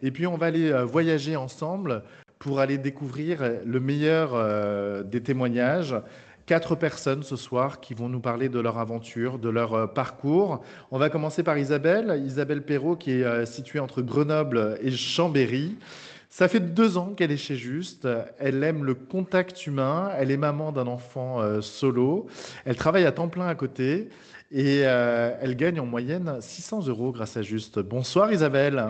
Et puis, on va aller voyager ensemble pour aller découvrir le meilleur des témoignages. Quatre personnes ce soir qui vont nous parler de leur aventure, de leur parcours. On va commencer par Isabelle Perrault, qui est située entre Grenoble et Chambéry. Ça fait 2 ans qu'elle est chez Juste. Elle aime le contact humain. Elle est maman d'un enfant solo. Elle travaille à temps plein à côté et elle gagne en moyenne 600 euros grâce à Juste. Bonsoir Isabelle.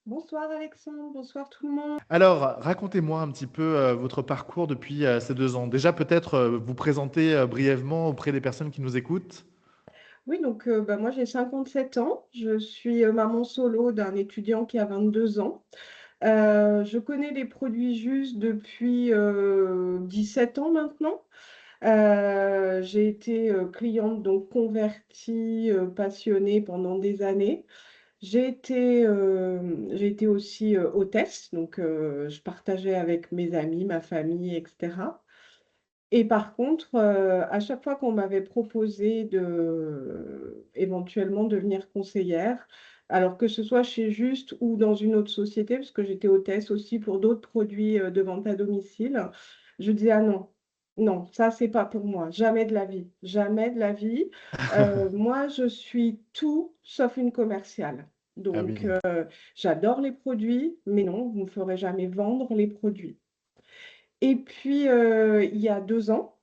Bonsoir Alexandre, bonsoir tout le monde. Alors, racontez-moi un petit peu votre parcours depuis ces 2 ans. Déjà, peut-être vous présenter brièvement auprès des personnes qui nous écoutent. Oui, donc moi j'ai 57 ans, je suis maman solo d'un étudiant qui a 22 ans. Je connais les produits Juste depuis 17 ans maintenant. J'ai été cliente donc convertie, passionnée pendant des années. J'ai été aussi hôtesse, donc je partageais avec mes amis, ma famille, etc. Et par contre, à chaque fois qu'on m'avait proposé de éventuellement devenir conseillère, alors que ce soit chez Juste ou dans une autre société, parce que j'étais hôtesse aussi pour d'autres produits de vente à domicile, je disais ah non, non, ça c'est pas pour moi, jamais de la vie, jamais de la vie. Moi, je suis tout sauf une commerciale. Ah Donc, oui. j'adore les produits, mais non, vous ne me ferez jamais vendre les produits. Et puis, il y a 2 ans,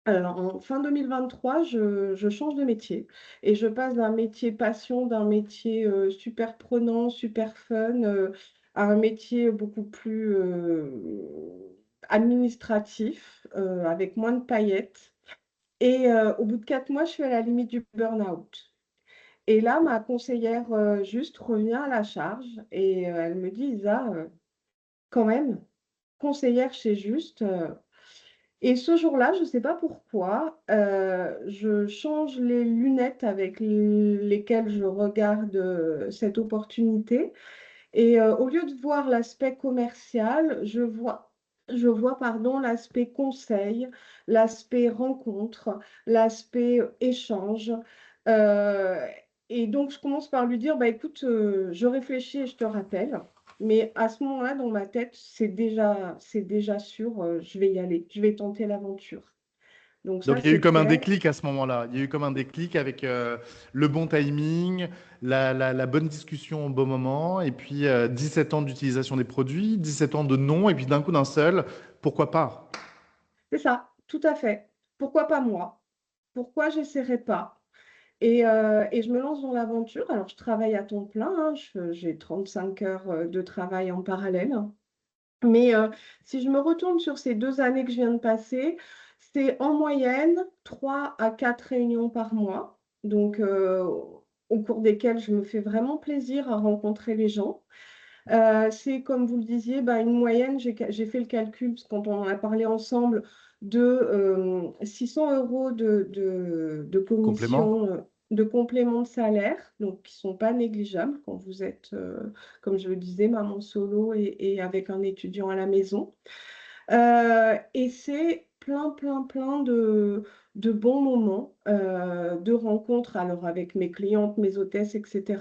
alors en fin 2023, je change de métier et je passe d'un métier passion, d'un métier super prenant, super fun, à un métier beaucoup plus administratif, avec moins de paillettes. Et au bout de 4 mois, je suis à la limite du burn-out. Et là, ma conseillère juste revient à la charge et elle me dit, Isa, quand même, conseillère chez Juste. Et ce jour-là, je ne sais pas pourquoi, je change les lunettes avec lesquelles je regarde cette opportunité. Et au lieu de voir l'aspect commercial, je vois pardon, l'aspect conseil, l'aspect rencontre, l'aspect échange. Euh, et donc, je commence par lui dire, bah, écoute, je réfléchis et je te rappelle. Mais à ce moment-là, dans ma tête, c'est déjà sûr, je vais y aller, je vais tenter l'aventure. Donc Donc, ça, il y a eu c'est comme un fait. déclic à ce moment-là. Il y a eu comme un déclic avec le bon timing, la bonne discussion au bon moment, et puis 17 ans d'utilisation des produits, 17 ans de non, et puis d'un coup d'un seul, pourquoi pas? C'est ça, tout à fait. Pourquoi pas moi? Pourquoi j'essaierai pas? Et je me lance dans l'aventure. Alors, je travaille à temps plein, hein, j'ai 35 heures de travail en parallèle. Mais si je me retourne sur ces 2 années que je viens de passer, c'est en moyenne 3 à 4 réunions par mois. Donc, au cours desquelles je me fais vraiment plaisir à rencontrer les gens. C'est comme vous le disiez, bah, une moyenne, j'ai fait le calcul, parce que quand on en a parlé ensemble, de 600 euros de Complément? commission, de complément de salaire, donc qui ne sont pas négligeables quand vous êtes, comme je le disais, maman solo et avec un étudiant à la maison. Et c'est plein, plein, plein de bons moments, de rencontres, alors avec mes clientes, mes hôtesses, etc.,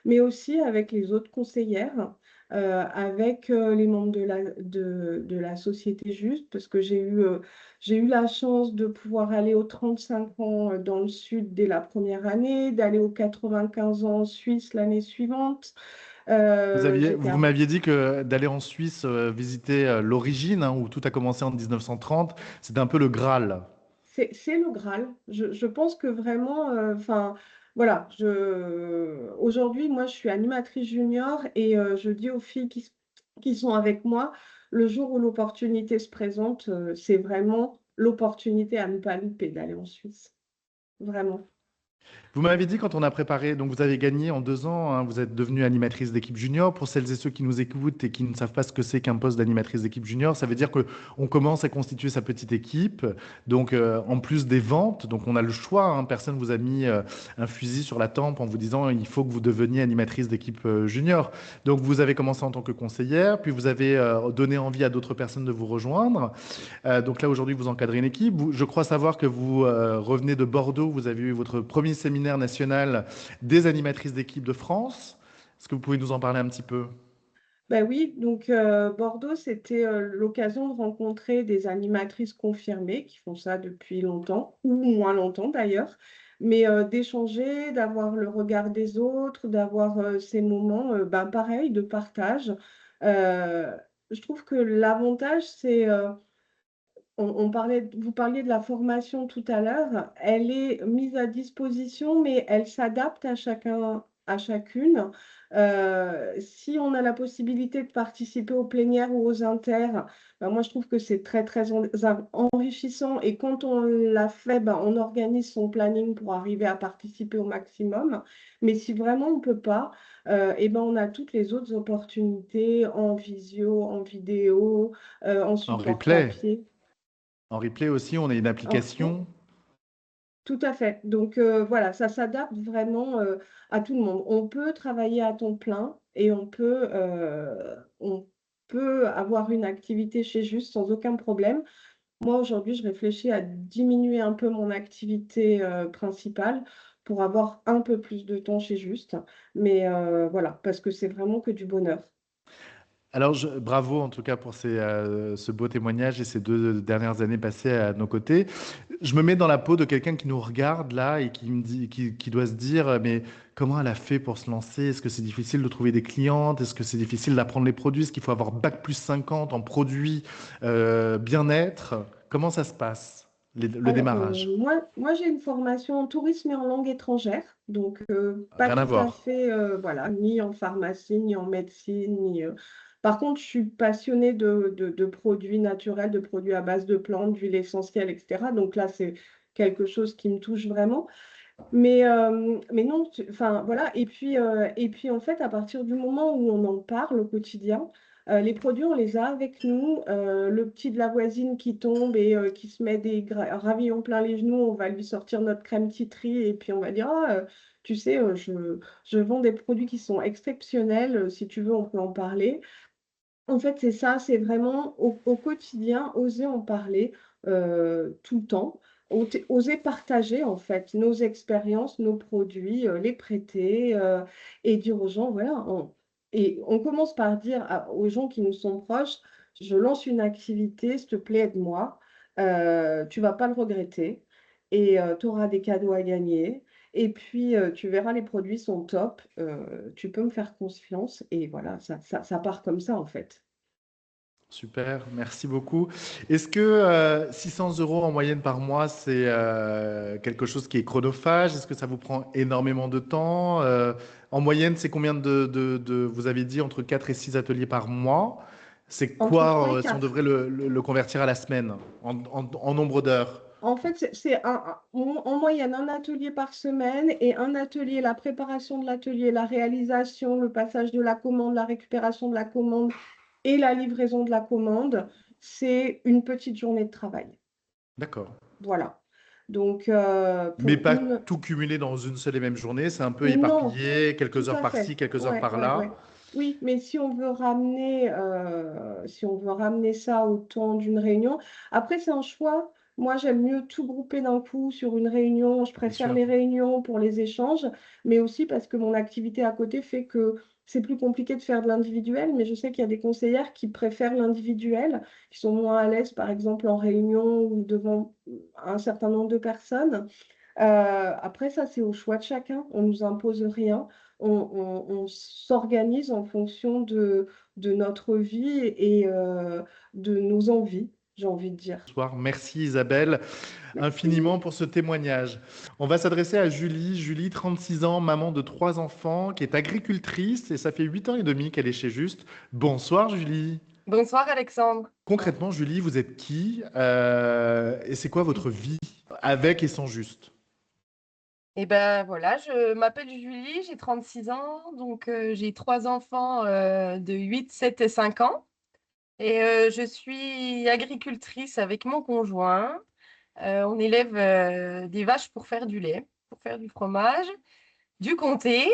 mais aussi avec les autres conseillères, avec les membres de la société Juste, parce que j'ai eu la chance de pouvoir aller aux 35 ans dans le sud dès la première année, d'aller aux 95 ans en Suisse l'année suivante. J'étais Vous m'aviez dit que d'aller en Suisse visiter l'origine, hein, où tout a commencé en 1930, c'était un peu le Graal. C'est le Graal. Je pense que vraiment, enfin, voilà, aujourd'hui, moi, je suis animatrice junior et je dis aux filles qui sont avec moi, le jour où l'opportunité se présente, c'est vraiment l'opportunité à ne pas louper d'aller en Suisse. Vraiment. Vous m'avez dit quand on a préparé, donc vous avez gagné en 2 ans, hein, vous êtes devenue animatrice d'équipe junior. Pour celles et ceux qui nous écoutent et qui ne savent pas ce que c'est qu'un poste d'animatrice d'équipe junior, ça veut dire que on commence à constituer sa petite équipe. Donc en plus des ventes, donc on a le choix, hein, personne vous a mis un fusil sur la tempe en vous disant il faut que vous deveniez animatrice d'équipe junior. Donc vous avez commencé en tant que conseillère, puis vous avez donné envie à d'autres personnes de vous rejoindre. Donc là, aujourd'hui, vous encadrez une équipe. Je crois savoir que vous revenez de Bordeaux. Vous avez eu votre premier séminaire national des animatrices d'équipe de France. Est-ce que vous pouvez nous en parler un petit peu? Ben oui, donc Bordeaux, c'était l'occasion de rencontrer des animatrices confirmées qui font ça depuis longtemps, ou moins longtemps d'ailleurs, mais d'échanger, d'avoir le regard des autres, d'avoir ces moments, ben, pareil, de partage. Euh, je trouve que l'avantage, c'est vous parliez de la formation tout à l'heure, elle est mise à disposition, mais elle s'adapte à chacun, à chacune. Si on a la possibilité de participer aux plénières ou aux inters, ben moi je trouve que c'est très très enrichissant et quand on l'a fait, ben on organise son planning pour arriver à participer au maximum. Mais si vraiment on ne peut pas, eh ben on a toutes les autres opportunités en visio, en vidéo, en En support replay. papier. En replay aussi, on a une Oh, application. tout à fait. Donc voilà, ça s'adapte vraiment à tout le monde. On peut travailler à temps plein et on peut avoir une activité chez Juste sans aucun problème. Moi, aujourd'hui, je réfléchis à diminuer un peu mon activité principale pour avoir un peu plus de temps chez Juste. Mais voilà, parce que c'est vraiment que du bonheur. Alors, bravo en tout cas pour ce beau témoignage et ces 2 dernières années passées à nos côtés. Je me mets dans la peau de quelqu'un qui nous regarde là et qui me dit, qui doit se dire, mais comment elle a fait pour se lancer? Est-ce que c'est difficile de trouver des clientes? Est-ce que c'est difficile d'apprendre les produits? Est-ce qu'il faut avoir bac plus 50 en produits bien-être? Comment ça se passe, le Alors, démarrage? moi j'ai une formation en tourisme et en langue étrangère, donc pas Rien à tout à voir. fait, voilà, ni en pharmacie, ni en médecine, Par contre, je suis passionnée de produits naturels, de produits à base de plantes, d'huiles essentielles, etc. Donc là, c'est quelque chose qui me touche vraiment. Mais non, enfin voilà. Et puis en fait, à partir du moment où on en parle au quotidien, les produits, on les a avec nous. Le petit de la voisine qui tombe et qui se met des ravillons plein les genoux, on va lui sortir notre crème titri et puis on va dire, ah, tu sais, je vends des produits qui sont exceptionnels. Si tu veux, on peut en parler. En fait, c'est ça, c'est vraiment au quotidien, oser en parler tout le temps, oser partager en fait nos expériences, nos produits, les prêter et dire aux gens, voilà, et on commence par dire aux gens qui nous sont proches, je lance une activité, s'il te plaît, aide-moi, tu vas pas le regretter et tu auras des cadeaux à gagner. Et puis, tu verras, les produits sont top. Tu peux me faire confiance. Et voilà, ça part comme ça, en fait. Super, merci beaucoup. Est-ce que 600 euros en moyenne par mois, c'est quelque chose qui est chronophage? Est-ce que ça vous prend énormément de temps? En moyenne, c'est combien vous avez dit, entre 4 et 6 ateliers par mois? C'est Entre 3 quoi, et si on 4. devrait le convertir à la semaine, en nombre d'heures? En fait, c'est en moyenne un atelier par semaine et un atelier, la préparation de l'atelier, la réalisation, le passage de la commande, la récupération de la commande et la livraison de la commande, c'est une petite journée de travail. D'accord. Voilà. Donc, Mais pour pas une... tout cumulé dans une seule et même journée, c'est un peu Non, éparpillé, tout quelques heures à par-ci, fait. quelques heures Ouais, ouais, par-là. ouais. Oui, mais si on veut ramener ça au temps d'une réunion, après c'est un choix. Moi, j'aime mieux tout grouper d'un coup sur une réunion. Je Bien préfère sûr. les réunions pour les échanges, mais aussi parce que mon activité à côté fait que c'est plus compliqué de faire de l'individuel. Mais je sais qu'il y a des conseillères qui préfèrent l'individuel, qui sont moins à l'aise, par exemple, en réunion ou devant un certain nombre de personnes. Après, ça, c'est au choix de chacun. On ne nous impose rien. On s'organise en fonction de notre vie et de nos envies, j'ai envie de dire. Soir. Merci Isabelle Merci. infiniment pour ce témoignage. On va s'adresser à Julie. Julie, 36 ans, maman de 3 enfants, qui est agricultrice et ça fait 8 ans et demi qu'elle est chez Juste. Bonsoir Julie. Bonsoir Alexandre. Concrètement, Julie, vous êtes qui et c'est quoi votre vie avec et sans Juste? Et ben voilà, je m'appelle Julie, j'ai 36 ans, donc j'ai 3 enfants de 8, 7 et 5 ans. Et je suis agricultrice avec mon conjoint. On élève des vaches pour faire du lait, pour faire du fromage, du comté.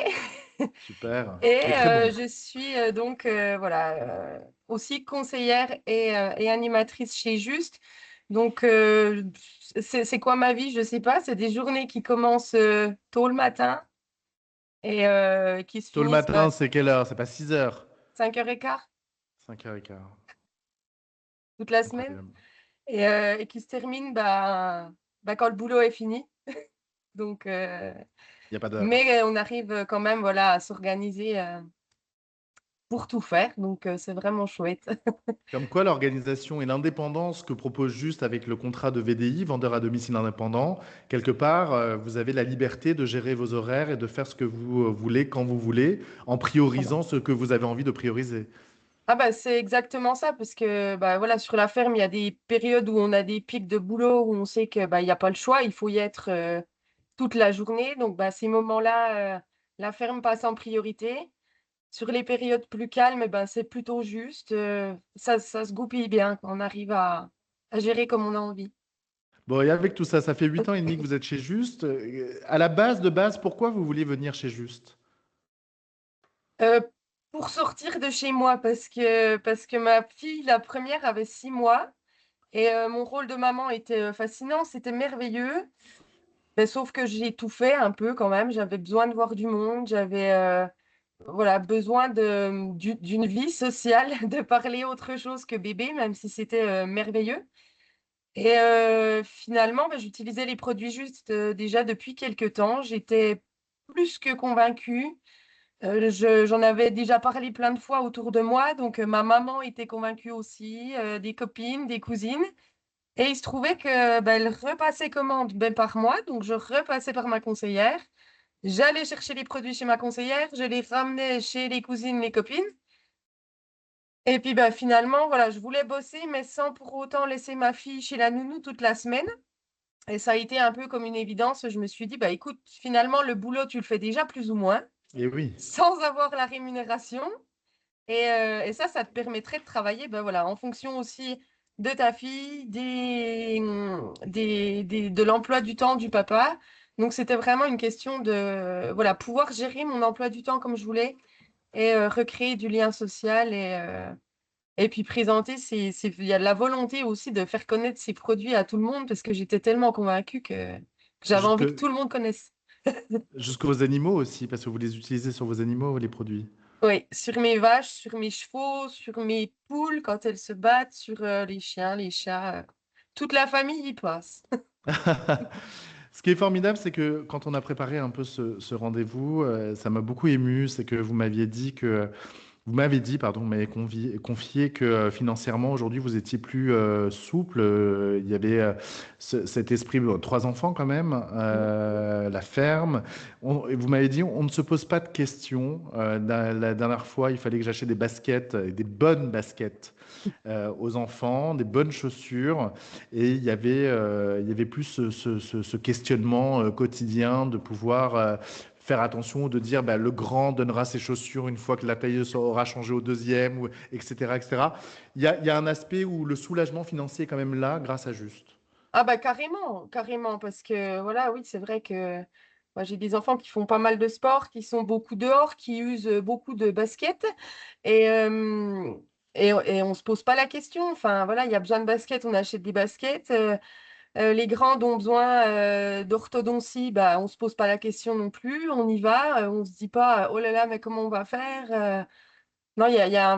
Super. Et Et très bon. je suis donc voilà, aussi conseillère et animatrice chez Juste. Donc, c'est quoi ma vie? Je ne sais pas. C'est des journées qui commencent tôt le matin et qui se Tôt le finissent. matin, c'est quelle heure? C'est pas 6 heures. 5h15 5h15. toute la semaine. Incroyable. Et qui se termine quand le boulot est fini. Donc, Il n'y a pas d'heure. mais on arrive quand même voilà, à s'organiser pour tout faire. Donc, c'est vraiment chouette. Comme quoi, l'organisation et l'indépendance que propose Juste avec le contrat de VDI, vendeur à domicile indépendant, quelque part, vous avez la liberté de gérer vos horaires et de faire ce que vous voulez quand vous voulez, en priorisant ce que vous avez envie de prioriser. Ah bah, c'est exactement ça, parce que bah, voilà, sur la ferme, il y a des périodes où on a des pics de boulot, où on sait que bah, il n'y a pas le choix, il faut y être toute la journée. Donc, bah, ces moments-là, la ferme passe en priorité. Sur les périodes plus calmes, ben, c'est plutôt juste. Ça se goupille bien. On arrive à gérer comme on a envie. Bon, et avec tout ça, ça fait 8 ans et demi que vous êtes chez Juste. À la base, de base, pourquoi vous vouliez venir chez Juste? Euh, pour sortir de chez moi, parce que ma fille, la première, avait 6 mois. Et mon rôle de maman était fascinant, c'était merveilleux. Mais sauf que j'ai tout fait un peu quand même. J'avais besoin de voir du monde. J'avais voilà, besoin d'une vie sociale, de parler autre chose que bébé, même si c'était merveilleux. Et finalement, bah, j'utilisais les produits Juste déjà depuis quelque temps. J'étais plus que convaincue. J'en avais déjà parlé plein de fois autour de moi. Donc, ma maman était convaincue aussi, des copines, des cousines. Et il se trouvait que bah, elle repassait commande par moi. Donc, je repassais par ma conseillère. J'allais chercher les produits chez ma conseillère. Je les ramenais chez les cousines, les copines. Et puis bah, finalement, voilà, je voulais bosser, mais sans pour autant laisser ma fille chez la nounou toute la semaine. Et ça a été un peu comme une évidence. Je me suis dit, bah écoute, finalement, le boulot, tu le fais déjà plus ou moins, Et oui. sans avoir la rémunération. Et ça te permettrait de travailler bah, voilà, en fonction aussi de ta fille, de l'emploi du temps du papa. Donc, c'était vraiment une question de voilà, pouvoir gérer mon emploi du temps comme je voulais et recréer du lien social et puis présenter. Il y a de la volonté aussi de faire connaître ces produits à tout le monde parce que j'étais tellement convaincue que j'avais envie que Jusque, tout le monde connaisse. jusqu'aux animaux aussi, parce que vous les utilisez sur vos animaux, les produits. Oui, sur mes vaches, sur mes chevaux, sur mes poules quand elles se battent, sur les chiens, les chats. Toute la famille y passe. Ce qui est formidable, c'est que quand on a préparé un peu ce rendez-vous, ça m'a beaucoup ému. C'est que vous m'avez dit, pardon, vous m'avez confié que financièrement, aujourd'hui, vous étiez plus souple. Il y avait cet esprit, bon, 3 enfants quand même, la ferme. Et vous m'avez dit, on ne se pose pas de questions. La dernière fois, il fallait que j'achète des baskets, et des bonnes baskets aux enfants, des bonnes chaussures. Et il y avait plus ce questionnement quotidien de pouvoir faire attention, de dire bah, le grand donnera ses chaussures une fois que la taille aura changé au deuxième, etc., etc. Il y a un aspect où le soulagement financier est quand même là grâce à Juste. Ah bah carrément, carrément, parce que voilà, oui, c'est vrai que moi j'ai des enfants qui font pas mal de sport, qui sont beaucoup dehors, qui usent beaucoup de baskets et, euh, et on se pose pas la question. Enfin voilà, il y a besoin de baskets, on achète des baskets. Les grands ont besoin d'orthodontie, bah, on se pose pas la question non plus, on y va, on se dit pas oh là là, mais comment on va faire? Non, il y a un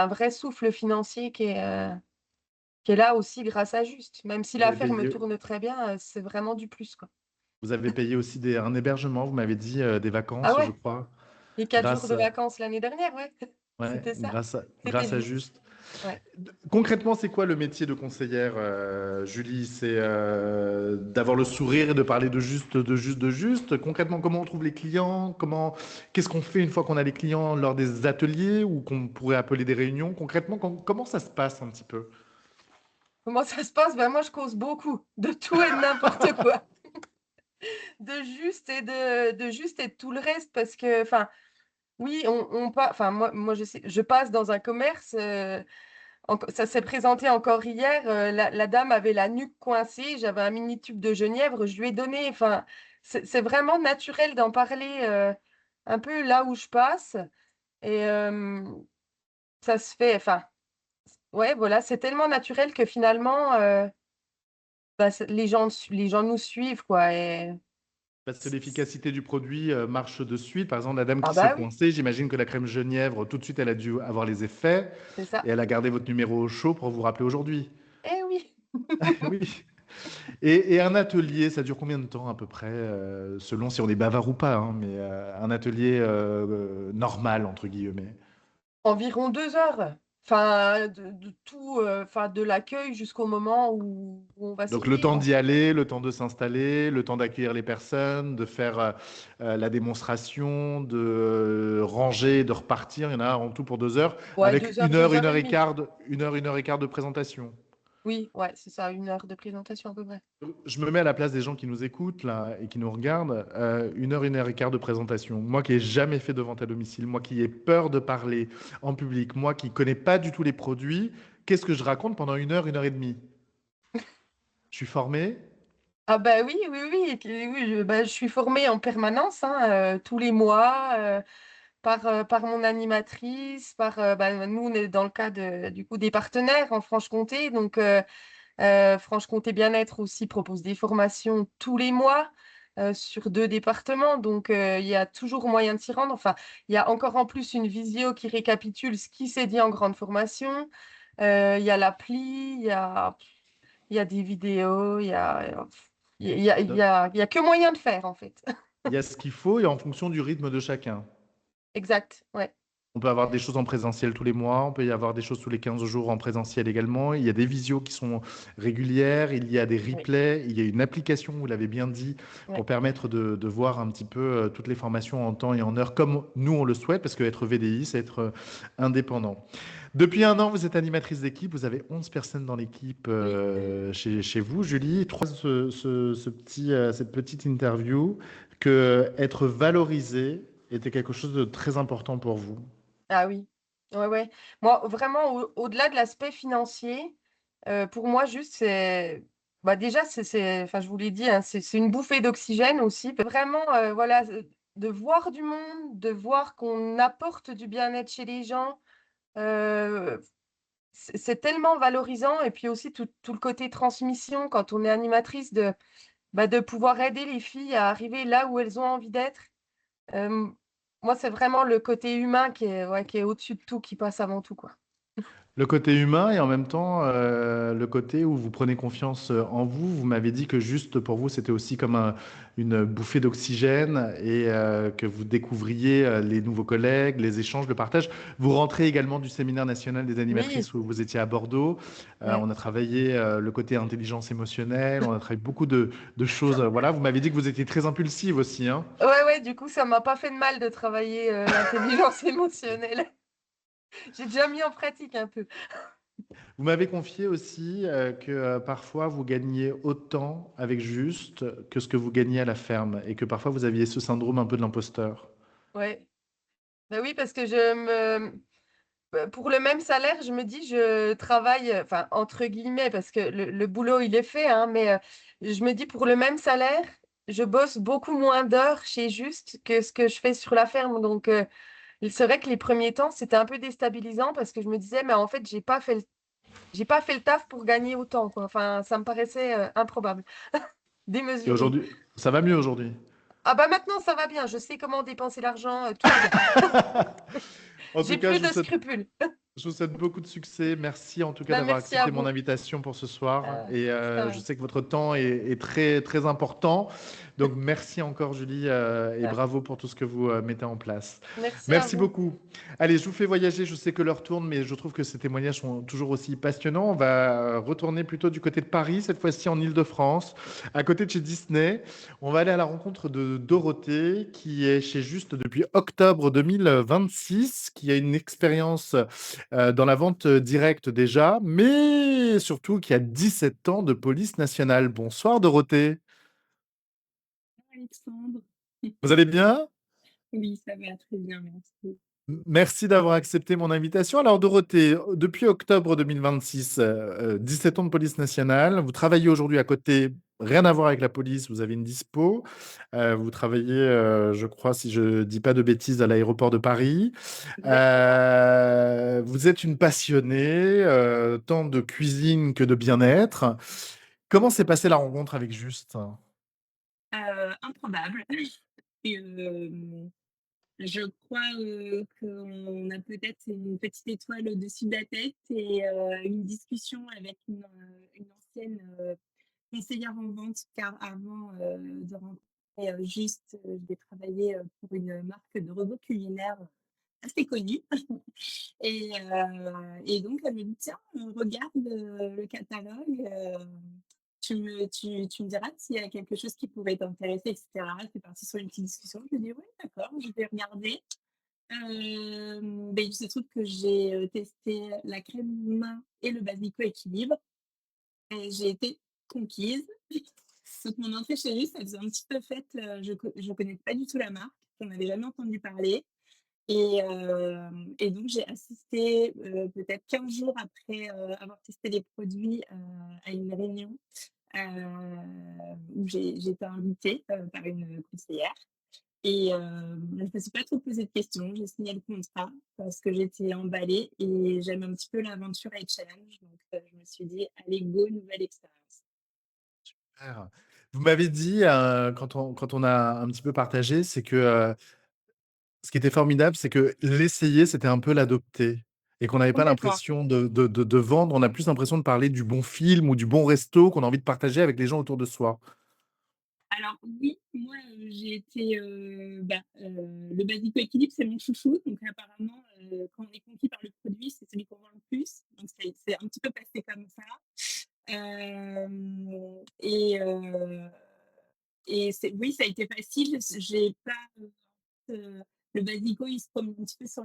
vrai souffle financier qui est là aussi grâce à Juste. Même si Vous la avez ferme payé, tourne très bien, c'est vraiment du plus, quoi. vous avez payé aussi un hébergement, vous m'avez dit des Ah vacances, je ouais, crois, les 4 jours grâce, de vacances l'année dernière, ouais, ouais, c'était ça. C'était grâce à Juste. Juste. Ouais. Concrètement, c'est quoi le métier de conseillère, Julie? C'est d'avoir le sourire et de parler de juste, de juste, de juste. Concrètement, comment on trouve les clients? Qu'est-ce qu'on fait une fois qu'on a les clients lors des ateliers ou qu'on pourrait appeler des réunions? Concrètement, comment ça se passe un petit peu? Comment ça se passe? Ben moi, je cause beaucoup de tout et de n'importe quoi. De Juste et de tout le reste parce que, enfin, oui, enfin, moi je passe dans un commerce. Ça s'est présenté encore hier. La dame avait la nuque coincée. J'avais un mini tube de genièvre. Je lui ai donné. Enfin, c'est vraiment naturel d'en parler un peu là où je passe. Et ça se fait. Enfin, ouais, voilà, c'est tellement naturel que finalement, bah, les gens nous suivent, quoi. Et Parce que l'efficacité du produit marche de suite. Par exemple, la dame Ah qui s'est bah oui, coincée, j'imagine que la crème genièvre, tout de suite, elle a dû avoir les effets c'est ça. et elle a gardé votre numéro au chaud pour vous rappeler aujourd'hui. Eh oui. Oui. Et un atelier, ça dure combien de temps à peu près, selon si on est bavard ou pas, hein, mais un atelier normal, entre guillemets. Environ 2 heures. Enfin, de tout, enfin, de l'accueil jusqu'au moment où on va Donc le sortir, temps en d'y fait. aller, le temps de s'installer, le temps d'accueillir les personnes, de faire la démonstration, de ranger, de repartir. Il y en a en tout pour 2 heures, Ouais, avec 2 heures, 2 heures et demie. une heure et quart de présentation. Oui, ouais, c'est ça, 1 heure de présentation à peu près. Je me mets à la place des gens qui nous écoutent là et qui nous regardent. Une heure et quart de présentation. Moi qui ai jamais fait de vente à domicile, moi qui ai peur de parler en public, moi qui connais pas du tout les produits, qu'est-ce que je raconte pendant une heure et demie? Je suis formé. Ah bah oui, oui, oui, oui, bah, je suis formée en permanence, hein, tous les mois, par mon animatrice, bah, nous, on est dans le cas du coup des partenaires en Franche-Comté, donc Franche-Comté Bien-être aussi propose des formations tous les mois sur 2 départements, donc il y a toujours moyen de s'y rendre. Enfin, il y a encore en plus une visio qui récapitule ce qui s'est dit en grande formation. Il y a l'appli, il y a des vidéos, il y a que moyen de faire en fait. Il y a ce qu'il faut et en fonction du rythme de chacun. Exact, ouais. On peut avoir des choses en présentiel tous les mois, on peut y avoir des choses tous les 15 jours en présentiel également. Il y a des visios qui sont régulières, il y a des Oui, replays, il y a une application, vous l'avez bien dit, ouais. pour permettre de voir un petit peu toutes les formations en temps et en heure, comme nous on le souhaite, parce qu'être VDI, c'est être indépendant. Depuis un an, vous êtes animatrice d'équipe, vous avez 11 personnes dans l'équipe Oui. chez vous. Julie, cette petite interview, que être valorisé était quelque chose de très important pour vous. Ah oui, ouais, ouais. Moi, vraiment, au-delà de l'aspect financier, pour moi, juste, bah, déjà, enfin, je vous l'ai dit, hein, c'est une bouffée d'oxygène aussi. Vraiment, voilà, de voir du monde, de voir qu'on apporte du bien-être chez les gens, euh, c'est tellement valorisant. Et puis aussi, tout le côté transmission, quand on est animatrice, bah, de pouvoir aider les filles à arriver là où elles ont envie d'être. Euh, Moi, c'est vraiment le côté humain ouais, qui est au-dessus de tout, qui passe avant tout, quoi. Le côté humain et en même temps le côté où vous prenez confiance en vous. Vous m'avez dit que juste pour vous, c'était aussi comme une bouffée d'oxygène et que vous découvriez les nouveaux collègues, les échanges, le partage. Vous rentrez également du séminaire national des Oui, animatrices où vous étiez à Bordeaux. ouais. On a travaillé le côté intelligence émotionnelle, on a travaillé beaucoup de choses. Voilà, vous m'avez dit que vous étiez très impulsive aussi, hein. Ouais, ouais, du coup, ça m'a pas fait de mal de travailler l'intelligence émotionnelle. J'ai déjà mis en pratique un peu. Vous m'avez confié aussi que parfois vous gagniez autant avec Juste que ce que vous gagnez à la ferme et que parfois vous aviez ce syndrome un peu de l'imposteur. Ouais. Bah oui, parce que pour le même salaire, je me dis, je travaille, enfin, entre guillemets, parce que le boulot, il est fait, hein, mais je me dis, pour le même salaire, je bosse beaucoup moins d'heures chez Juste que ce que je fais sur la ferme. Donc, c'est vrai que les premiers temps, c'était un peu déstabilisant parce que je me disais, mais en fait, j'ai pas fait le taf pour gagner autant, quoi. Enfin, ça me paraissait improbable, Et démesuré. aujourd'hui, ça va mieux aujourd'hui. Ah bah maintenant, ça va bien. Je sais comment dépenser l'argent, tout va bien. En tout J'ai cas, plus de scrupules. je vous souhaite beaucoup de succès. Merci en tout cas Ben, d'avoir merci à accepté mon vous. invitation pour ce soir. Et je Ça- sais que votre temps est très, très important. Donc merci encore, Julie, et ça- bravo pour tout ce que vous mettez en place. Merci à Merci vous. beaucoup. Allez, je vous fais voyager. Je sais que l'heure tourne, mais je trouve que ces témoignages sont toujours aussi passionnants. On va retourner plutôt du côté de Paris, cette fois-ci en Île-de-France, à côté de chez Disney. On va aller à la rencontre de Dorothée, qui est chez Juste depuis octobre 2026, qui a une expérience dans la vente directe déjà, mais surtout qui a 17 ans de police nationale. Bonsoir Dorothée. Alexandre. Vous allez bien? Oui, ça va très bien, merci. Merci d'avoir accepté mon invitation. Alors Dorothée, depuis octobre 2026, 17 ans de police nationale, vous travaillez aujourd'hui à côté, rien à voir avec la police, vous avez une dispo. Vous travaillez, je crois, si je ne dis pas de bêtises, à l'aéroport de Paris. Exactement. Vous êtes une passionnée, tant de cuisine que de bien-être. Comment s'est passée la rencontre avec Juste? Improbable. Et je crois, qu'on a peut-être une petite étoile au-dessus de la tête et une discussion avec une ancienne, conseillère en vente, car avant, de rencontrer, Juste, j'ai travaillé, pour une marque de robots culinaires assez connue. Et donc elle me dit: «Tiens, regarde, le catalogue, tu me diras s'il y a quelque chose qui pourrait t'intéresser» et cetera. C'est parti sur une petite discussion. Je lui dis: «Oui, d'accord, je vais regarder». Beh, il se trouve que j'ai, testé la crème main et le basico équilibre et j'ai été conquise. Sauf que mon entrée chez lui, ça faisait un petit peu fête, je connais pas du tout la marque, j'en avais jamais entendu parler. Et donc j'ai assisté, peut-être 15 jours après, avoir testé les produits, à une réunion, où j'ai été invitée, par une conseillère et je me suis pas trop posé de questions. J'ai signé le contrat parce que j'étais emballée et j'aime un petit peu l'aventure et le challenge, donc je me suis dit: «Allez go, nouvelle expérience». Super. Vous m'avez dit, quand on a un petit peu partagé, c'est que, ce qui était formidable, c'est que l'essayer, c'était un peu l'adopter et qu'on n'avait pas Complètement. l'impression de vendre, on a plus l'impression de parler du bon film ou du bon resto qu'on a envie de partager avec les gens autour de soi. Alors oui, moi, j'ai été, le Basico Équilibre, c'est mon chouchou, donc apparemment, quand on est conquis par le produit, c'est celui qu'on vend le plus, donc c'est un petit peu passé comme ça. Hem et c'est oui, ça a été facile. J'ai pas, heu, le basico, il se promène un petit peu sur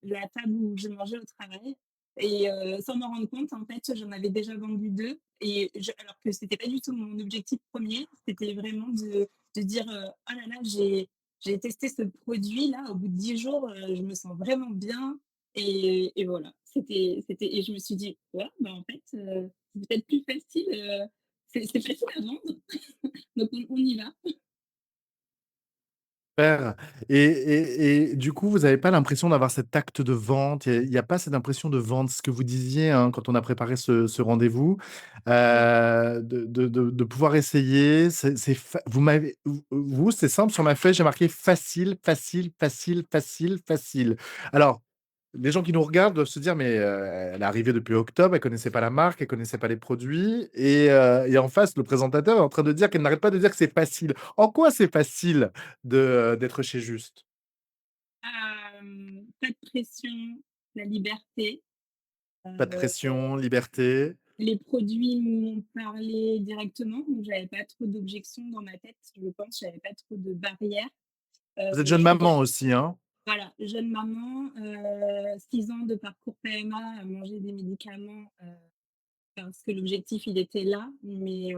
la table où je mangeais au travail et sans m'en rendre compte, en fait, j'en avais déjà vendu 2 et alors que c'était pas du tout mon objectif premier. C'était vraiment de dire, «Oh là là, j'ai testé ce produit-là, au bout de 10 jours, je me sens vraiment bien» et voilà. C'était et je me suis dit: «Ouais, bah, en fait, c'est peut-être plus facile, c'est facile à vendre, donc on y va». Super et du coup, vous avez pas l'impression d'avoir cet acte de vente? Il y a pas cette impression de vente? Ce que vous disiez, hein, quand on a préparé ce rendez-vous, Oui. de pouvoir essayer, c'est fa vous m'avez vous, c'est simple sur ma feuille, j'ai marqué: «Facile, facile, facile, facile, facile». Alors, les gens qui nous regardent doivent se dire: «Mais, elle est arrivée depuis octobre, elle connaissait pas la marque, elle connaissait pas les produits» et en face, le présentateur est en train de dire qu'elle n'arrête pas de dire que c'est facile. En quoi c'est facile d'être chez Juste? Pas de pression, la liberté, Pas de heu, pression, liberté. les produits m'ont parlé directement, donc j'avais pas trop d'objections dans ma tête, je pense, j'avais pas trop de barrières. Vous êtes Je jeune suis maman aussi, hein? voilà, jeune maman, 6 ans de parcours PMA à manger des médicaments, parce que l'objectif, il était là, mais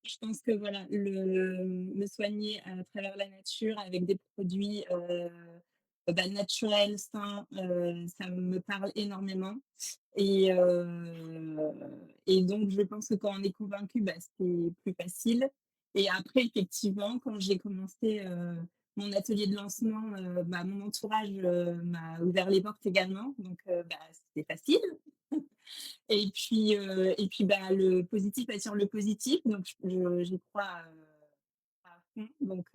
je pense que voilà, me soigner à travers la nature avec des produits, naturels, sains, ça me parle énormément et et donc je pense que quand on est convaincu, bah, c'est plus facile et après effectivement, quand j'ai commencé, mon atelier de lancement, bah, mon entourage, m'a ouvert les portes également donc bah, c'était facile. Et puis, bah, le positif attire le positif, donc j'y crois, à fond. Donc,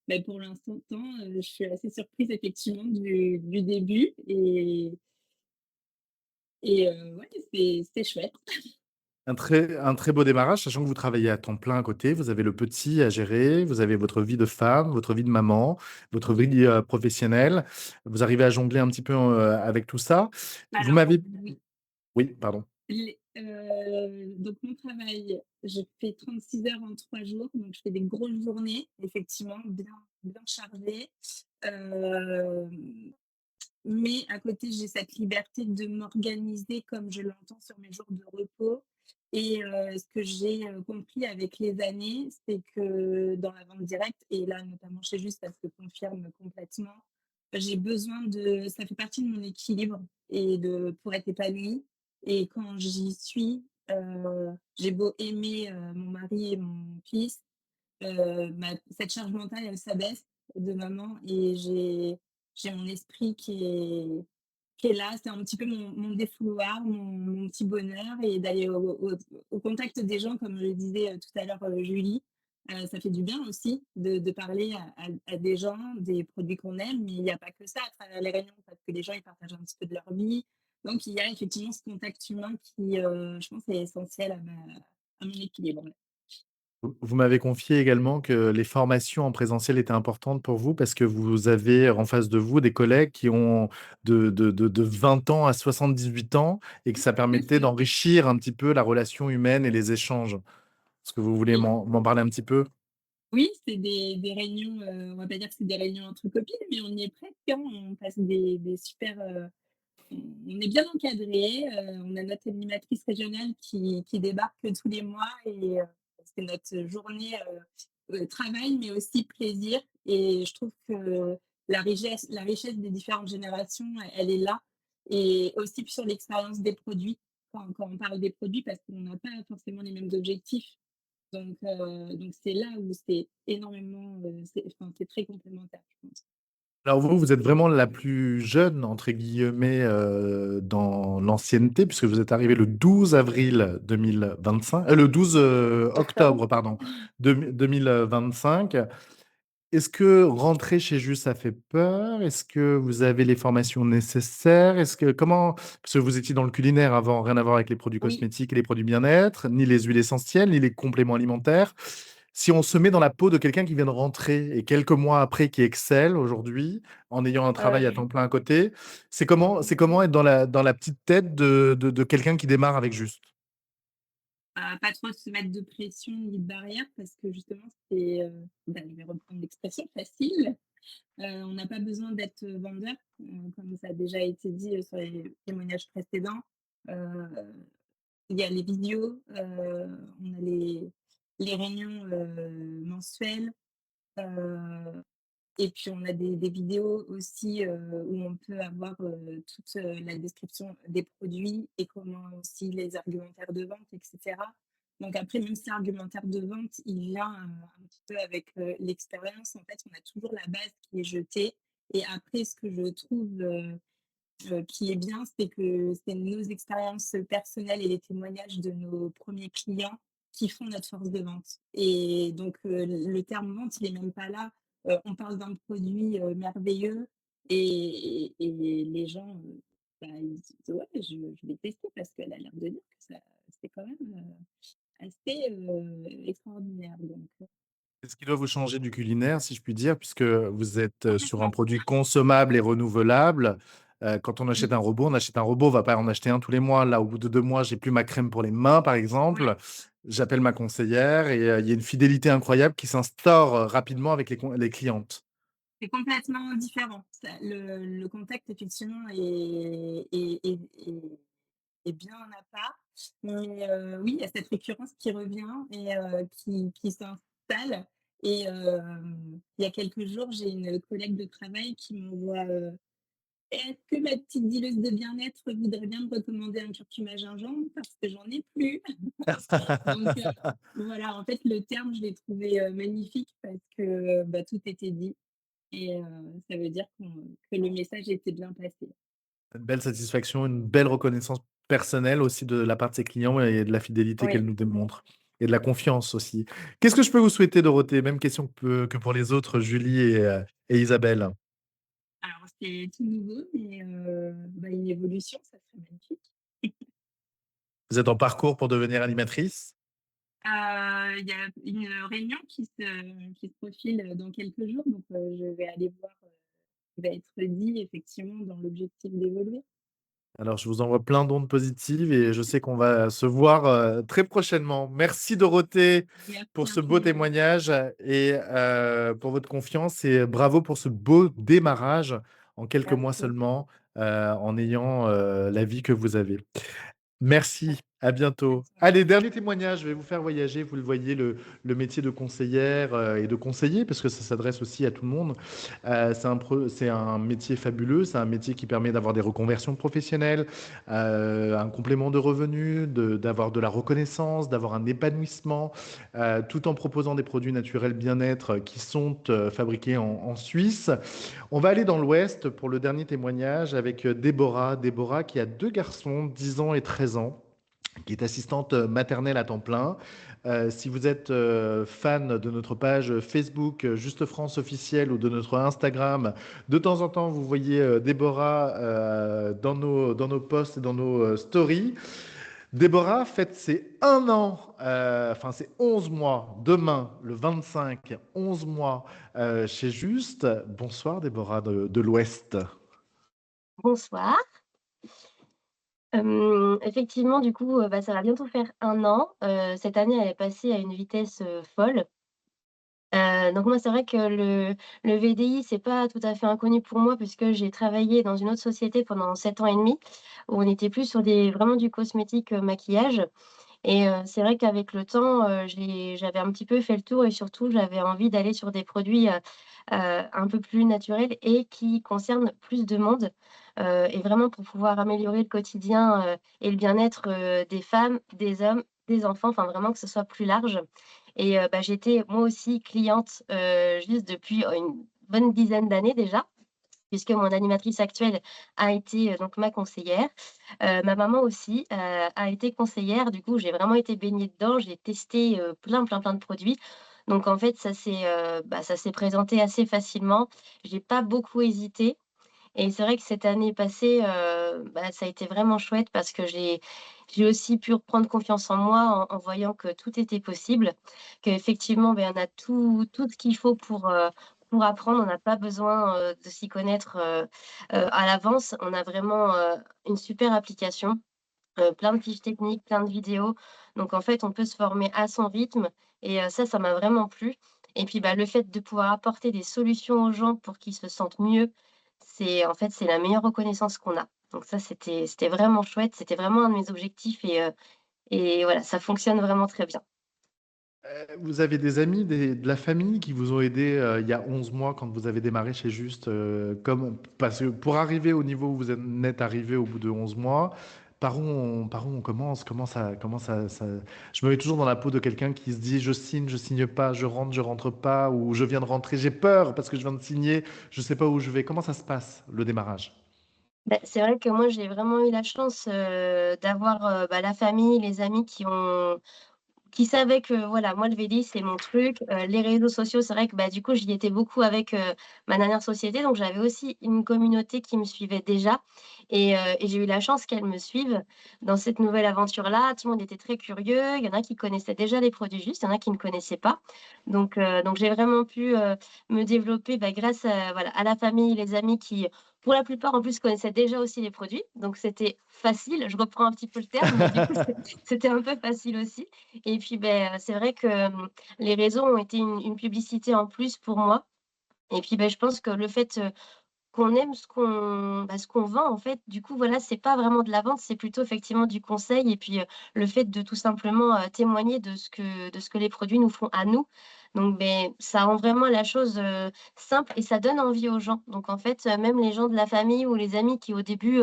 bah, pour l'instant, je suis assez surprise effectivement du début et ouais, c'est chouette. Un très beau démarrage, sachant que vous travaillez à temps plein à côté. Vous avez le petit à gérer, vous avez votre vie de femme, votre vie de maman, votre vie, professionnelle. Vous arrivez à jongler un petit peu, avec tout ça. Vous Alors m'avez oui, oui, pardon. donc mon travail, je fais 36 heures en 3 jours, donc je fais des grosses journées, effectivement, bien chargées. Hem Mais à côté, j'ai cette liberté de m'organiser comme je l'entends sur mes jours de repos et ce que j'ai, compris avec les années, c'est que dans la vente directe et là, notamment chez Juste, ça se confirme complètement, j'ai besoin de ça fait partie de mon équilibre et de pour être épanouie et quand j'y suis, j'ai beau aimer, mon mari et mon fils, cette charge mentale, elle s'abaisse de maman et j'ai mon esprit qui est là. C'est un petit peu mon défouloir, mon petit bonheur et d'aller au contact des gens comme le disait, tout à l'heure, Julie. Ça fait du bien aussi de parler à des gens, des produits qu'on aime, mais il n'y a pas que ça à travers les réunions, parce que les gens, ils partagent un petit peu de leur vie. Donc il y a effectivement ce contact humain qui, je pense, est essentiel à mon équilibre. Vous m'avez confié également que les formations en présentiel étaient importantes pour vous parce que vous avez en face de vous des collègues qui ont de 20 ans à 78 ans et que ça Tout à permettait fait. d'enrichir un petit peu la relation humaine et les échanges. Est-ce que vous voulez Oui, m'en parler un petit peu? oui, c'est des réunions, on va pas dire que c'est des réunions entre copines, mais on y est presque, hein. On passe des super, on est bien encadré, on a notre animatrice régionale qui débarque tous les mois et c'est notre journée, travail, mais aussi plaisir et je trouve que la richesse des différentes générations, elle est là et aussi sur l'expérience des produits, quand on parle des produits parce qu'on n'a pas forcément les mêmes objectifs. Donc c'est là où c'est énormément, c'est très complémentaire, je pense. Alors vous, vous êtes vraiment la plus «jeune» entre guillemets, dans l'ancienneté puisque vous êtes arrivée le 12 avril 2025, le 12, Octobre. octobre pardon, 2025. Est-ce que rentrer chez Just ça fait peur? Est-ce que vous avez les formations nécessaires? Est-ce que comment parce que vous étiez dans le culinaire avant, rien à voir avec les produits Oui. cosmétiques et les produits bien-être, ni les huiles essentielles, ni les compléments alimentaires. Si on se met dans la peau de quelqu'un qui vient de rentrer et quelques mois après qui excelle aujourd'hui, en ayant un travail à Heu temps plein à côté, c'est comment être dans la petite tête de quelqu'un qui démarre avec Just? Pas trop se mettre de pression ni de barrière parce que justement c'est, je vais reprendre l'expression facile. On n'a pas besoin d'être, vendeur, comme ça a déjà été dit, sur les témoignages précédents. Heu, il y a les vidéos, on a les réunions, mensuelles, heu et puis on a des vidéos aussi, où on peut avoir, toute, la description des produits et comment aussi les argumentaires de vente et cetera. Donc après, même si l'argumentaire de vente, il vient, un petit peu avec, l'expérience, en fait, on a toujours la base qui est jetée et après ce que je trouve, qui est bien, c'est que c'est nos expériences personnelles et les témoignages de nos premiers clients qui font notre force de vente. Et donc, le terme vente, il est même pas là. On parle d'un produit, merveilleux et les gens, bah, ils se disent: «Ouais, je vais tester parce qu'elle a l'air de dire que ça c'est quand même, assez, extraordinaire», donc C'est ce qui doit vous changer du culinaire, si je puis dire, puisque vous êtes, sur un complètement. produit consommable et renouvelable. Quand on achète Oui, un robot, on achète un robot, on va pas en acheter un tous les mois. Là, au bout de 2 mois, j'ai plus ma crème pour les mains, par ouais. exemple. J'appelle ma conseillère et il y a une fidélité incroyable qui s'instaure, rapidement avec les clientes. C'est complètement différent. Ça le contact effectivement est bien à part. Mais oui, il y a cette récurrence qui revient et qui s'installe et il y a quelques jours, j'ai une collègue de travail qui m'envoie, «Est-ce que ma petite dealeuse de bien-être voudrait bien me recommander un curcuma à gingembre parce que j'en ai plus?» Donc voilà, en fait, le terme, je l'ai trouvé, magnifique parce que, bah, tout était dit. Et ça veut dire que le message était bien passé. Une belle satisfaction, une belle reconnaissance personnelle aussi de la part de ses clients et de la fidélité qu'elle oui. nous démontre et de la confiance aussi. Qu'est-ce que je peux vous souhaiter, Dorothée? Même question que pour les autres, Julie et Isabelle. Alors c'est tout nouveau, mais bah, une évolution, ça serait magnifique. Vous êtes en parcours pour devenir animatrice? Il y a une réunion qui se profile, dans quelques jours, donc je vais aller voir, ce qui va être dit effectivement dans l'objectif d'évoluer. Alors, je vous envoie plein d'ondes positives et je sais qu'on va se voir, très prochainement. Merci Dorothée pour Merci ce beau infiniment. témoignage et pour votre confiance et bravo pour ce beau démarrage en quelques mois Merci. seulement, en ayant, la vie que vous avez. Merci, à bientôt. Merci Allez, infiniment. dernier témoignage, je vais vous faire voyager. Vous le voyez, le métier de conseillère et de conseiller, parce que ça s'adresse aussi à tout le monde. C'est un métier fabuleux, c'est un métier qui permet d'avoir des reconversions professionnelles, un complément de revenus, d'avoir de la reconnaissance, d'avoir un épanouissement, tout en proposant des produits naturels bien-être qui sont fabriqués en Suisse. On va aller dans l'Ouest pour le dernier témoignage avec Déborah. Déborah qui a deux garçons, 10 ans et 13 ans. qui est assistante maternelle à temps plein. Si vous êtes fan de notre page Facebook Juste France officielle ou de notre Instagram, de temps en temps, vous voyez Déborah dans nos posts et dans nos stories. Déborah fête ses 1 an, enfin c'est 11 mois, demain, le 25, 11 mois chez Juste. Bonsoir Déborah de l'Ouest. Bonsoir. Effectivement, du coup, ça va bientôt faire 1 an. Cette année, elle est passée à une vitesse folle. Donc moi, c'est vrai que le VDI, c'est pas tout à fait inconnu pour moi puisque j'ai travaillé dans une autre société pendant 7 ans et demi, où on était plus sur vraiment du cosmétique, maquillage. Et c'est vrai qu'avec le temps, j'avais un petit peu fait le tour et surtout, j'avais envie d'aller sur des produits, un peu plus naturels et qui concernent plus de monde, et vraiment pour pouvoir améliorer le quotidien, et le bien-être, des femmes, des hommes, des enfants, enfin vraiment que ce soit plus large. Et j'étais moi aussi cliente, juste depuis, une bonne dizaine d'années déjà, puisque mon animatrice actuelle a été, donc ma conseillère. Ma maman aussi, a été conseillère. Du coup, j'ai vraiment été baignée dedans. J'ai testé, plein de produits. Donc en fait, ça s'est présenté assez facilement. J'ai pas beaucoup hésité et c'est vrai que cette année passée, ça a été vraiment chouette parce que j'ai aussi pu reprendre confiance en moi en voyant que tout était possible, qu'effectivement, on a tout ce qu'il faut pour apprendre. On n'a pas besoin, de s'y connaître, à l'avance. On a vraiment, une super application, plein de fiches techniques, plein de vidéos. Donc en fait, on peut se former à son rythme et ça m'a vraiment plu. Et puis, le fait de pouvoir apporter des solutions aux gens pour qu'ils se sentent mieux, c'est la meilleure reconnaissance qu'on a. Donc ça, c'était vraiment chouette, c'était vraiment un de mes objectifs et voilà, ça fonctionne vraiment très bien. Vous avez des amis, de la famille qui vous ont aidé il y a 11 mois quand vous avez démarré chez Juste, parce que pour arriver au niveau où vous êtes arrivé au bout de 11 mois, par où on commence? Je me mets toujours dans la peau de quelqu'un qui se dit je signe pas, je rentre pas, ou je viens de rentrer, j'ai peur parce que je viens de signer, je sais pas où je vais. Comment ça se passe, le démarrage? C'est vrai que moi, j'ai vraiment eu la chance, d'avoir, la famille, les amis qui savaient que voilà, moi le VD c'est mon truc. Les réseaux sociaux, c'est vrai que, du coup, j'y étais beaucoup avec, ma dernière société, donc j'avais aussi une communauté qui me suivait déjà et j'ai eu la chance qu'elle me suive dans cette nouvelle aventure-là. Tout le monde était très curieux. Il y en a qui connaissaient déjà les produits Juste, il y en a qui ne connaissaient pas. Donc j'ai vraiment pu, me développer, grâce à voilà, à la famille, les amis qui, pour la plupart en plus, connaissaient déjà aussi les produits. Donc c'était facile. Je reprends un petit peu le terme, mais du coup, c'était un peu facile aussi. Et puis, c'est vrai que, les réseaux ont été une publicité en plus pour moi. Et puis, je pense que le fait, qu'on aime ce qu'on vend, en fait, du coup, voilà, c'est pas vraiment de la vente, c'est plutôt effectivement du conseil et puis, le fait de tout simplement, témoigner de ce que les produits nous font à nous. Donc ça rend vraiment la chose, simple et ça donne envie aux gens. Donc en fait, même les gens de la famille ou les amis qui au début,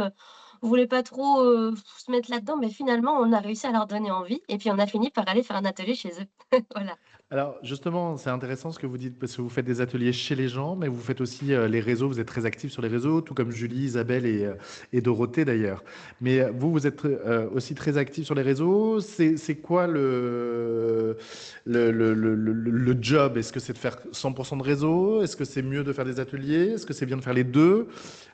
voulaient pas trop, se mettre là-dedans, mais finalement, on a réussi à leur donner envie et puis on a fini par aller faire un atelier chez eux. Voilà. Alors justement, c'est intéressant ce que vous dites parce que vous faites des ateliers chez les gens, mais vous faites aussi les réseaux, vous êtes très actifs sur les réseaux, tout comme Julie, Isabelle et Dorothée d'ailleurs. Mais vous êtes aussi très actifs sur les réseaux. C'est quoi le job? Est-ce que c'est de faire 100% de réseau? Est-ce que c'est mieux de faire des ateliers? Est-ce que c'est bien de faire les deux?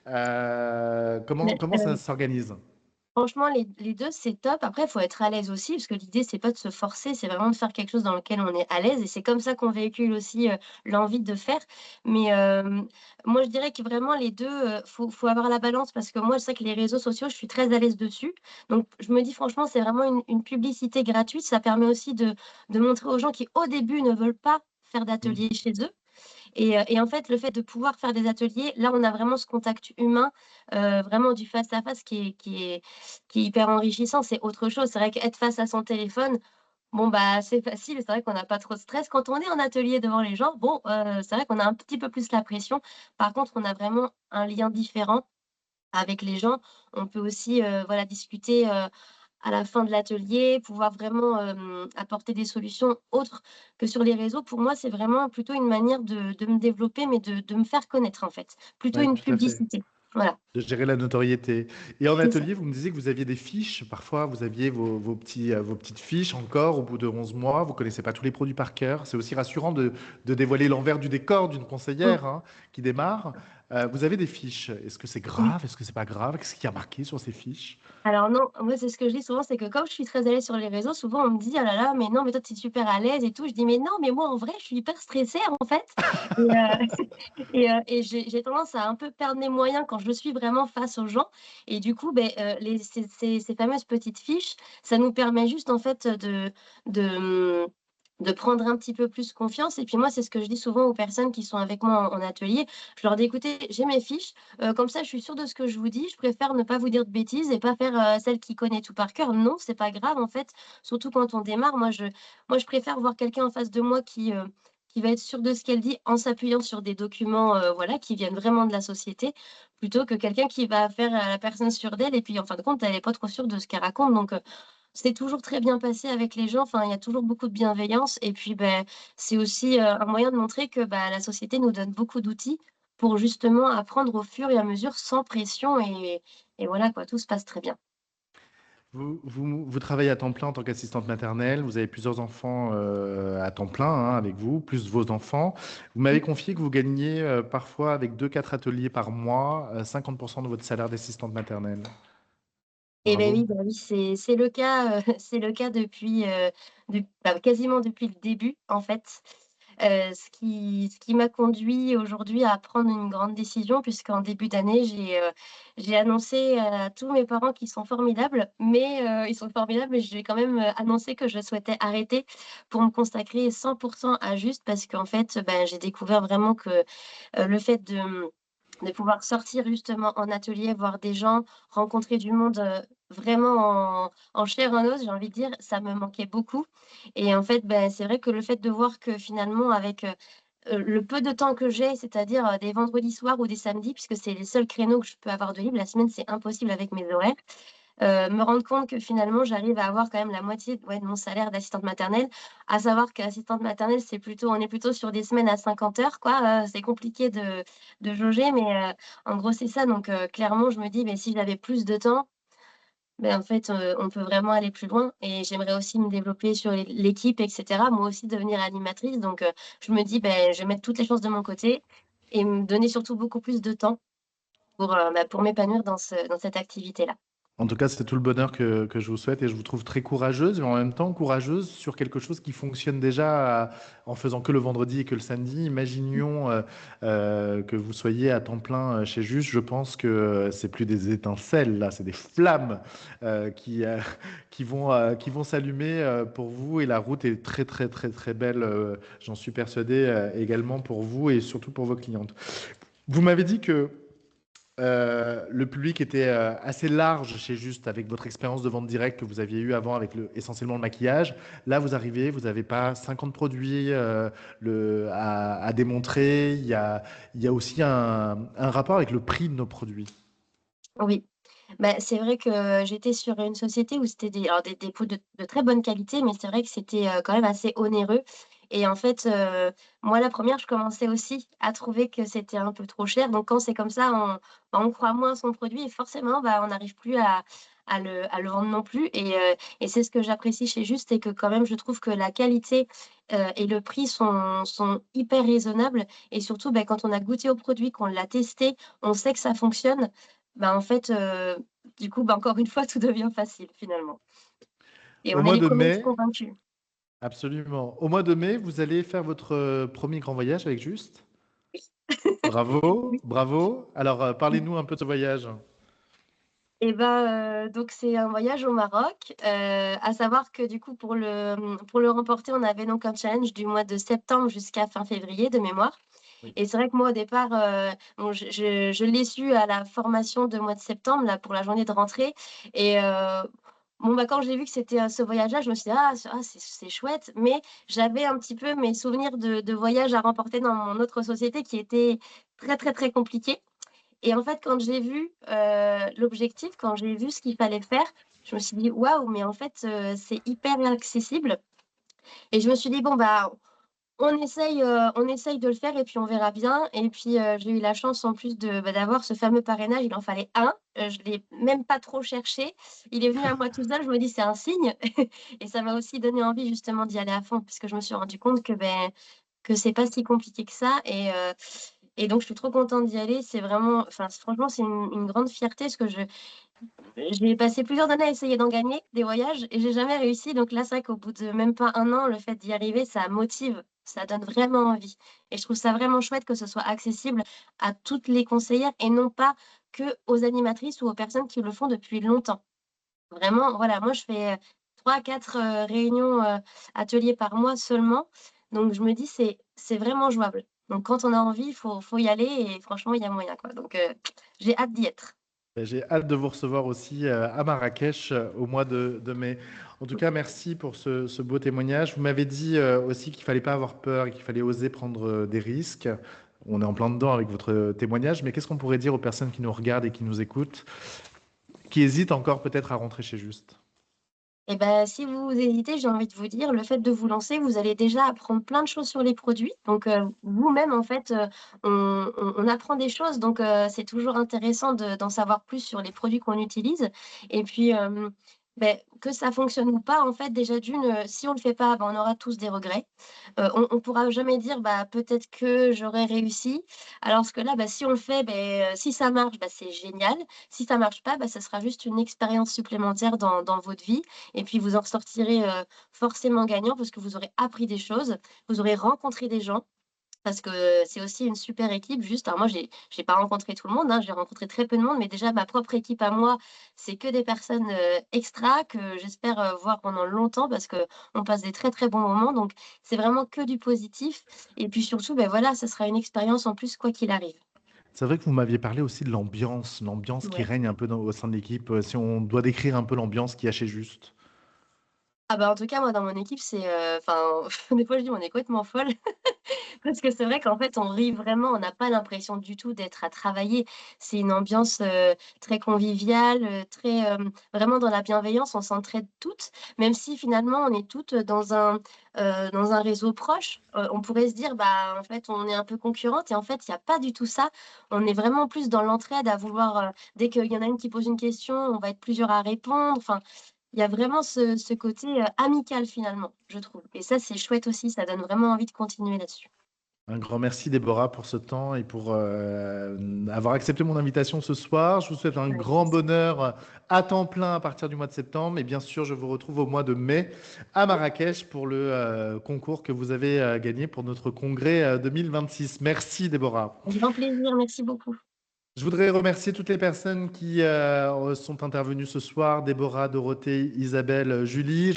Mais, Comment ça s'organise? franchement, les 2 c'est top. Après, il faut être à l'aise aussi, parce que l'idée, c'est pas de se forcer, c'est vraiment de faire quelque chose dans lequel on est à l'aise et c'est comme ça qu'on véhicule aussi, l'envie de faire. Mais, moi, je dirais que vraiment les 2, faut avoir la balance parce que moi, je sais que les réseaux sociaux, je suis très à l'aise dessus. Donc je me dis franchement, c'est vraiment une publicité gratuite. Ça permet aussi de montrer aux gens qui, au début, ne veulent pas faire Hmm. d'atelier chez eux, et en fait, le fait de pouvoir faire des ateliers, là, on a vraiment ce contact humain, vraiment du face à face qui est hyper enrichissant. C'est autre chose. C'est vrai qu'être face à son téléphone, bon, c'est facile, c'est vrai qu'on n'a pas trop de stress. Quand on est en atelier devant les gens, bon, c'est vrai qu'on a un petit peu plus la pression. Par contre, on a vraiment un lien différent avec les gens. On peut aussi, voilà, discuter, à la fin de l'atelier, pouvoir vraiment, apporter des solutions autres que sur les réseaux. Pour moi, c'est vraiment plutôt une manière de me développer, mais de me faire connaître, en fait. Plutôt Ouais, une tout à fait. publicité. Voilà, de gérer la notoriété. Et en c'est ça. atelier, vous me disiez que vous aviez des fiches. Parfois, vous aviez vos petites fiches encore au bout de 11 mois. Vous connaissez pas tous les produits par cœur. C'est aussi rassurant de dévoiler l'envers du décor d'une Mm. conseillère hein, qui démarre. Vous avez des fiches. Est-ce que c'est Oui. grave? Est-ce que c'est pas grave? Qu'est-ce qui a marqué sur ces fiches? Alors non, moi c'est ce que je dis souvent, c'est que comme je suis très à l'aise sur les réseaux, souvent on me dit oh là là, mais non, mais toi tu es super à l'aise et tout. Je dis mais non, mais moi en vrai je suis hyper stressée en fait. Et, et j'ai tendance à un peu perdre mes moyens quand je suis vraiment face aux gens. Et du coup, ben, ces fameuses petites fiches, ça nous permet juste en fait de, de prendre un petit peu plus confiance. Et puis moi, c'est ce que je dis souvent aux personnes qui sont avec moi en atelier. Je leur dis écoutez, j'ai mes fiches. Comme ça, je suis sûre de ce que je vous dis. Je préfère ne pas vous dire de bêtises et pas faire celle qui connaît tout par cœur. Non, c'est pas grave en fait. Surtout quand on démarre, moi, je préfère voir quelqu'un en face de moi qui va être sûre de ce qu'elle dit en s'appuyant sur des documents, voilà, qui viennent vraiment de la société, plutôt que quelqu'un qui va faire la personne sûre d'elle et puis en fin de compte, elle n'est pas trop sûre de ce qu'elle raconte. Donc, c'est toujours très bien passé avec les gens. Enfin, il y a toujours beaucoup de bienveillance. Et puis, ben, c'est aussi un moyen de montrer que bah, la société nous donne beaucoup d'outils pour justement apprendre au fur et à mesure sans pression. Et voilà, quoi, tout se passe très bien. Vous travaillez à temps plein en tant qu'assistante maternelle. Vous avez plusieurs enfants à temps plein hein, avec vous, plus vos enfants. Vous m'avez confié que vous gagniez parfois avec 2, 4 ateliers par mois 50% de votre salaire d'assistante maternelle. Et ben Bravo. oui, bah oui, c'est le cas, c'est le cas depuis, bah, quasiment depuis le début, en fait. Ce qui m'a conduit aujourd'hui à prendre une grande décision puisqu'en début d'année, j'ai annoncé à tous mes parents qu'ils sont formidables, mais ils sont formidables, mais j'ai quand même, annoncé que je souhaitais arrêter pour me consacrer 100 à Juste parce qu'en fait, bah, j'ai découvert vraiment que, le fait de pouvoir sortir justement en atelier, voir des gens, rencontrer du monde, vraiment en chair et en os, j'ai envie de dire, ça me manquait beaucoup et en fait, ben, c'est vrai que le fait de voir que finalement avec, le peu de temps que j'ai, c'est-à-dire, des vendredis soirs ou des samedis puisque c'est les seuls créneaux que je peux avoir de libre, la semaine, c'est impossible avec mes horaires. Me rendre compte que finalement, j'arrive à avoir quand même la moitié, ouais, de mon salaire d'assistante maternelle. À savoir qu'assistante maternelle, on est plutôt sur des semaines à 50 heures, quoi, c'est compliqué de jauger, mais en gros, c'est ça. Donc clairement, je me dis: «Beh, si j'avais plus de temps, ben en fait, on peut vraiment aller plus loin» et j'aimerais aussi me développer sur l'équipe et cetera. Moi aussi devenir animatrice, donc je me dis: «Beh, je vais mettre toutes les chances de mon côté et me donner surtout beaucoup plus de temps pour m'épanouir dans cette activité-là». En tout cas, c'est tout le bonheur que je vous souhaite et je vous trouve très courageuse, mais en même temps courageuse sur quelque chose qui fonctionne déjà en faisant que le vendredi et que le samedi. Imaginions que vous soyez à temps plein chez Juste. Je pense que c'est plus des étincelles, là, c'est des flammes qui vont s'allumer pour vous et la route est très, très, très, très belle. J'en suis persuadé également pour vous et surtout pour vos clientes. Vous m'avez dit que le public était assez large chez Juste avec votre expérience de vente directe que vous aviez eue avant avec essentiellement le maquillage. Là, vous arrivez, vous n'avez pas 50 produits à démontrer. Il y a aussi un rapport avec le prix de nos produits. Oui. Bah, c'est vrai que j'étais sur une société où c'était des pots de très bonne qualité, mais c'est vrai que c'était, quand même assez onéreux et en fait, moi la première je commençais aussi à trouver que c'était un peu trop cher. Donc quand c'est comme ça, on croit moins à son produit et forcément, bah, on n'arrive plus à le vendre non plus et c'est ce que j'apprécie chez Juste, c'est que quand même je trouve que la qualité, et le prix sont hyper raisonnables et surtout, bah, quand on a goûté au produit, qu'on l'a testé, on sait que ça fonctionne, bah, en fait, du coup, bah, encore une fois, tout devient facile finalement et Au on est mois les de premiers à être mai, convaincus. absolument. Au mois de mai, vous allez faire votre premier grand voyage avec Juste. Bravo, Oui. bravo. Alors, parlez-nous un peu de ce voyage. Et ben, donc c'est un voyage au Maroc, à savoir que du coup pour le remporter, on avait donc un challenge du mois de septembre jusqu'à fin février de mémoire Oui. et c'est vrai que moi au départ, bon je l'ai su à la formation de mois de septembre là pour la journée de rentrée et bon, bah, quand j'ai vu que c'était, ce voyage-là, je me suis dit: «Ah c'est chouette», mais j'avais un petit peu mes souvenirs de voyages à remporter dans mon autre société qui étaient très, très, très compliqués. Et en fait, quand j'ai vu, l'objectif, quand j'ai vu ce qu'il fallait faire, je me suis dit: «Waouh, mais en fait, c'est hyper accessible» et je me suis dit: «Bon, bah, On essaye de le faire et puis on verra bien. Et puis, j'ai eu la chance en plus d'avoir ce fameux parrainage. Il en fallait un. Je l'ai même pas trop cherché. Il est venu à moi tout seul. Je me dis: «C'est un signe» et ça m'a aussi donné envie justement d'y aller à fond puisque je me suis rendu compte que c'est pas si compliqué que ça et donc je suis trop contente d'y aller. C'est vraiment enfin, franchement, c'est une grande fierté parce que j'ai passé plusieurs années à essayer d'en gagner des voyages et j'ai jamais réussi. Donc là, c'est vrai qu'au bout de même pas un an, le fait d'y arriver, ça motive, ça donne vraiment envie. Et je trouve ça vraiment chouette que ce soit accessible à toutes les conseillères et non pas que aux animatrices ou aux personnes qui le font depuis longtemps. Vraiment, voilà, moi je fais 3-4 réunions, ateliers par mois seulement. Donc je me dis: «C'est vraiment jouable». Donc quand on a envie, il faut y aller et franchement, il y a moyen, quoi. Donc j'ai hâte d'y être. J'ai hâte de vous recevoir aussi à Marrakech au mois de mai. En tout cas, merci pour ce beau témoignage. Vous m'avez dit aussi qu'il fallait pas avoir peur et qu'il fallait oser prendre des risques. On est en plein dedans avec votre témoignage, mais qu'est-ce qu'on pourrait dire aux personnes qui nous regardent et qui nous écoutent, qui hésitent encore peut-être à rentrer chez Juste? Et ben, si vous hésitez, j'ai envie de vous dire, le fait de vous lancer, vous allez déjà apprendre plein de choses sur les produits. Donc, vous-même, en fait, on apprend des choses. Donc, c'est toujours intéressant d'en savoir plus sur les produits qu'on utilise. Et puis, que ça fonctionne ou pas, en fait, déjà d'une, si on le fait pas, ben, on aura tous des regrets. On pourra jamais dire: «Bah, peut-être que j'aurais réussi». Alors que là, bah, si on le fait, si ça marche, bah, c'est génial. Si ça marche pas, bah, ça sera juste une expérience supplémentaire dans votre vie et puis vous en ressortirez, forcément gagnant parce que vous aurez appris des choses, vous aurez rencontré des gens parce que c'est aussi une super équipe juste alors moi j'ai pas rencontré tout le monde, hein, j'ai rencontré très peu de monde, mais déjà ma propre équipe à moi, c'est que des personnes, extra que j'espère, voir pendant longtemps parce qu'on passe des très, très bons moments donc c'est vraiment que du positif et puis surtout, voilà, ça sera une expérience en plus quoi qu'il arrive. C'est vrai que vous m'aviez parlé aussi de l'ambiance qui Ouais. règne un peu au sein de l'équipe. Si on doit décrire un peu l'ambiance qu'il y a chez Juste. Ah bah, en tout cas moi dans mon équipe c'est, enfin des fois je dis: «On est complètement folle». Parce que c'est vrai qu'en fait, on rit vraiment, on n'a pas l'impression du tout d'être à travailler. C'est une ambiance, très conviviale, très, vraiment dans la bienveillance, on s'entraide toutes, même si finalement on est toutes, dans un réseau proche. On pourrait se dire: «Bah, en fait, on est un peu concurrentes» et en fait, il y a pas du tout ça. On est vraiment plus dans l'entraide à vouloir, dès qu'il y en a une qui pose une question, on va être plusieurs à répondre. Enfin, il y a vraiment ce côté, amical finalement, je trouve et ça, c'est chouette aussi, ça donne vraiment envie de continuer là-dessus. Un grand merci Déborah pour ce temps et pour avoir accepté mon invitation ce soir. Je vous souhaite un Avec grand plaisir. bonheur à temps plein à partir du mois de septembre. Et bien sûr, je vous retrouve au mois de mai à Marrakech pour le concours que vous avez gagné pour notre congrès 2026. Merci Déborah. Avec grand plaisir, merci beaucoup. Je voudrais remercier toutes les personnes qui sont intervenues ce soir. Déborah, Dorothée, Isabelle, Julie.